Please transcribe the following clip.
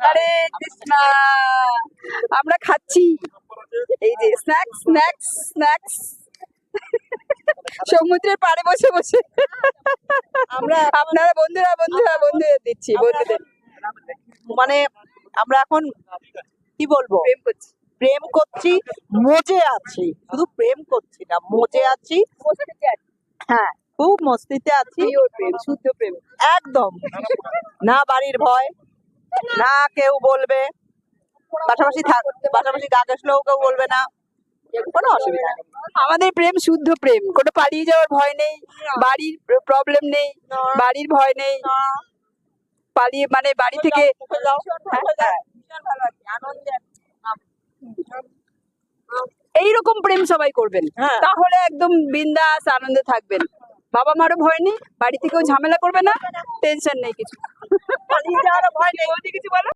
হরে কৃষ্ণা। আমরা খাচ্ছি এই যে স্ন্যাক্স স্ন্যাক্স স্ন্যাক্স সমুদ্রের পাড়ে বসে বসে আমরা আপনারা বন্ধুরা বন্ধুরা বন্ধুদের দিচ্ছি বন্ধুদের মানে আমরা এখন কি বলবো, প্রেম করছি। প্রেম করছি, মজে আছি, শুধু প্রেম করছি না, মজে আছি। হ্যাঁ, খুব মস্তিতে আছি। Pure প্রেম, শুদ্ধ প্রেম। একদম না বাড়ির ভয়, না কেউ বলবে, পাশাপাশি পাশাপাশি গা ঘেঁষলেও কেউ বলবে না, কোনো অসুবিধা নেই। আমাদের প্রেম শুদ্ধ প্রেম, কোনো পালিয়ে যাওয়ার ভয় নেই, বাড়ির প্রবলেম নেই, বাড়ির ভয় নেই, পালিয়ে মানে বাড়ি থেকে এইরকম প্রেম সবাই করবেন, হ্যাঁ। তাহলে একদম বিন্দাস আনন্দে থাকবেন। বাবা মারও ভয় নেই, বাড়ি থেকেও ঝামেলা করবে না, টেনশন নেই কিছু। পালিয়ে যাওয়ার ভয় নেই। কিছু বলো।